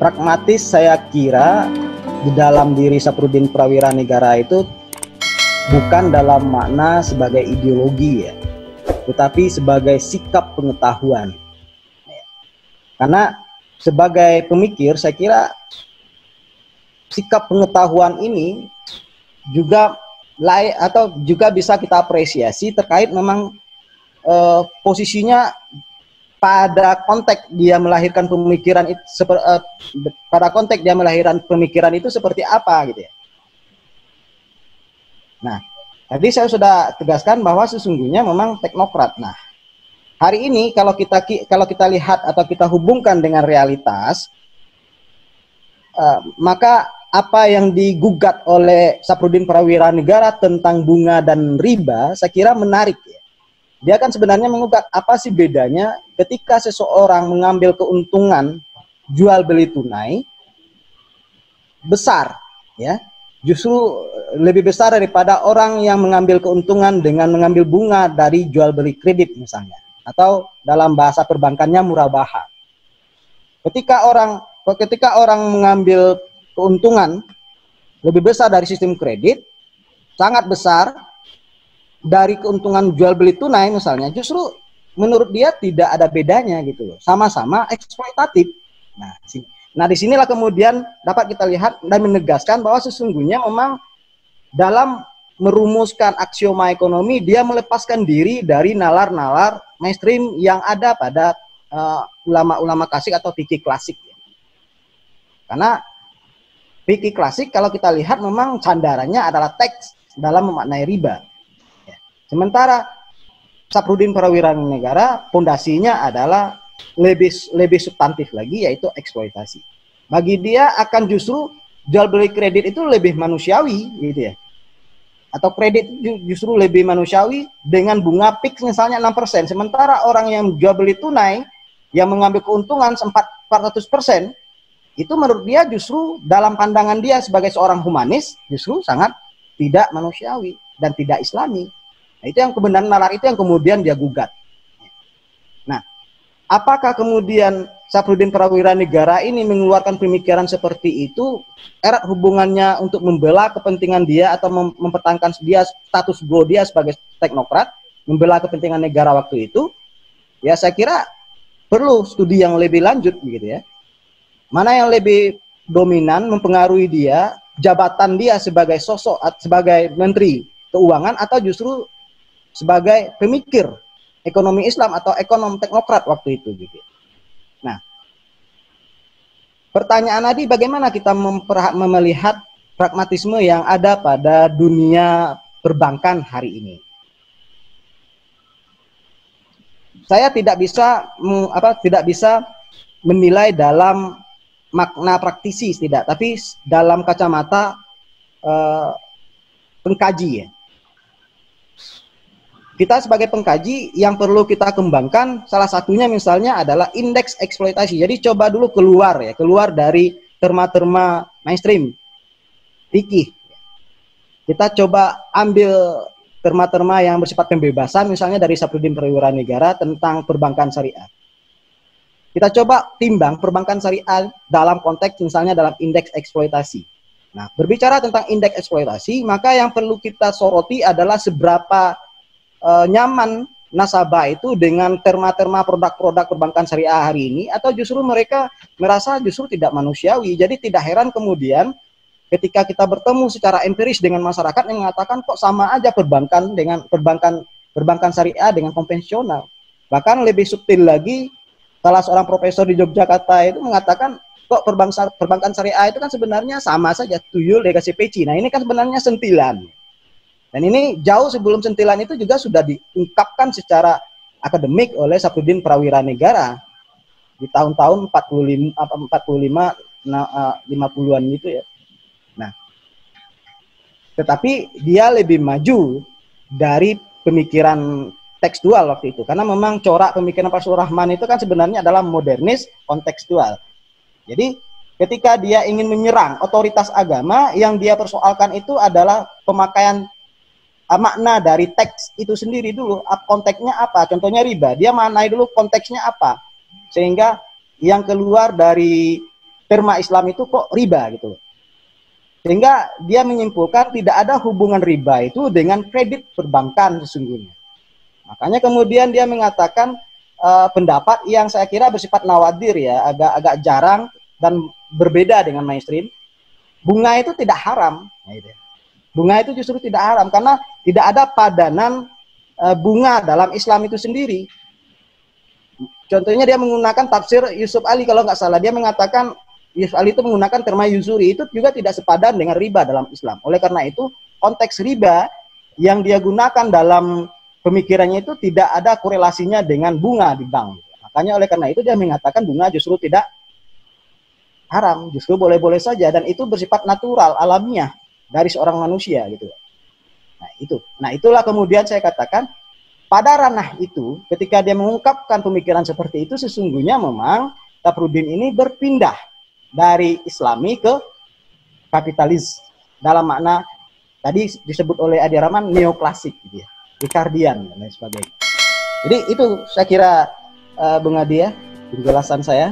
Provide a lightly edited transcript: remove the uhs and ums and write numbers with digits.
Pragmatis saya kira di dalam diri Saprudin Prawira Negara itu bukan dalam makna sebagai ideologi ya, tetapi sebagai sikap pengetahuan. Karena sebagai pemikir saya kira sikap pengetahuan ini juga juga bisa kita apresiasi terkait memang posisinya pada konteks dia melahirkan pemikiran itu seperti apa gitu ya. Nah, tadi saya sudah tegaskan bahwa sesungguhnya memang teknokrat. Nah, hari ini kalau kita lihat atau kita hubungkan dengan realitas, maka apa yang digugat oleh Saprudin Prawira Negara tentang bunga dan riba, saya kira menarik ya. Dia kan sebenarnya mengugat apa sih bedanya ketika seseorang mengambil keuntungan jual beli tunai besar ya, justru lebih besar daripada orang yang mengambil keuntungan dengan mengambil bunga dari jual beli kredit misalnya, atau dalam bahasa perbankannya murabaha. Ketika orang mengambil keuntungan lebih besar dari sistem kredit, sangat besar dari keuntungan jual beli tunai misalnya, justru menurut dia tidak ada bedanya gitu loh, sama-sama eksploitatif. Nah, disinilah kemudian dapat kita lihat dan menegaskan bahwa sesungguhnya memang dalam merumuskan aksioma ekonomi dia melepaskan diri dari nalar-nalar mainstream yang ada pada ulama-ulama klasik atau fikih klasik. Karena fikih klasik kalau kita lihat memang sandarannya adalah teks dalam memaknai riba. Sementara Saprudin Prawira Negara pondasinya adalah lebih substantif lagi, yaitu eksploitasi. Bagi dia akan justru jual beli kredit itu lebih manusiawi gitu ya. Atau kredit justru lebih manusiawi dengan bunga fix misalnya 6%. Sementara orang yang jual beli tunai yang mengambil keuntungan 400%, itu menurut dia justru dalam pandangan dia sebagai seorang humanis justru sangat tidak manusiawi dan tidak islami. Nah, itu yang kebenaran nalar itu yang kemudian dia gugat. Nah, apakah kemudian Saprudin Prawira Negara ini mengeluarkan pemikiran seperti itu erat hubungannya untuk membela kepentingan dia atau mempertahankan dia status quo dia sebagai teknokrat, membela kepentingan negara waktu itu? Ya saya kira perlu studi yang lebih lanjut begitu ya. Mana yang lebih dominan mempengaruhi dia, jabatan dia sebagai sosok sebagai menteri keuangan atau justru sebagai pemikir ekonomi Islam atau ekonom teknokrat waktu itu gitu. Nah, pertanyaan tadi bagaimana kita melihat pragmatisme yang ada pada dunia perbankan hari ini? Saya tidak bisa menilai dalam makna praktisi tidak, tapi dalam kacamata pengkaji ya. Kita sebagai pengkaji yang perlu kita kembangkan salah satunya misalnya adalah indeks eksploitasi. Jadi coba dulu keluar dari terma-terma mainstream fikih. Kita coba ambil terma-terma yang bersifat pembebasan misalnya dari Saprudin Prawira Negara tentang perbankan syariah. Kita coba timbang perbankan syariah dalam konteks misalnya dalam indeks eksploitasi. Nah, berbicara tentang indeks eksploitasi, maka yang perlu kita soroti adalah seberapa nyaman nasabah itu dengan terma-terma produk-produk perbankan syariah hari ini, atau justru mereka merasa justru tidak manusiawi. Jadi tidak heran kemudian ketika kita bertemu secara empiris dengan masyarakat yang mengatakan kok sama aja perbankan dengan perbankan syariah dengan konvensional. Bahkan lebih subtil lagi, salah seorang profesor di Yogyakarta itu mengatakan kok perbankan syariah itu kan sebenarnya sama saja, tuyul dikasih peci. Nah ini kan sebenarnya sentilan. Dan ini jauh sebelum sentilan itu juga sudah diungkapkan secara akademik oleh Saprudin Prawira Negara di tahun-tahun 45, 50-an gitu ya. Nah, tetapi dia lebih maju dari pemikiran tekstual waktu itu, karena memang corak pemikiran Pak Surahman itu kan sebenarnya adalah modernis kontekstual. Jadi ketika dia ingin menyerang otoritas agama, yang dia persoalkan itu adalah pemakaian makna dari teks itu sendiri dulu, konteksnya apa, contohnya riba, dia maknai dulu konteksnya apa, sehingga yang keluar dari terma Islam itu kok riba gitu loh. Sehingga dia menyimpulkan tidak ada hubungan riba itu dengan kredit perbankan sesungguhnya. Makanya kemudian dia mengatakan pendapat yang saya kira bersifat nawadir ya, agak jarang dan berbeda dengan mainstream. Bunga itu tidak haram. Nah, itu. Bunga itu justru tidak haram karena tidak ada padanan bunga dalam Islam itu sendiri. Contohnya dia menggunakan tafsir Yusuf Ali kalau nggak salah, dia mengatakan Yusuf Ali itu menggunakan terma yuzuri, itu juga tidak sepadan dengan riba dalam Islam. Oleh karena itu konteks riba yang dia gunakan dalam pemikirannya itu tidak ada korelasinya dengan bunga di bank. Makanya oleh karena itu dia mengatakan bunga justru tidak haram, justru boleh-boleh saja, dan itu bersifat natural, alamiah dari seorang manusia gitu. Nah itulah kemudian saya katakan pada ranah itu ketika dia mengungkapkan pemikiran seperti itu sesungguhnya memang Safruddin ini berpindah dari Islami ke kapitalis dalam makna tadi disebut oleh Adi Rahman neoklasik gitu ya, Ricardian dan lain sebagainya. Jadi itu saya kira Bung Adi ya penjelasan saya.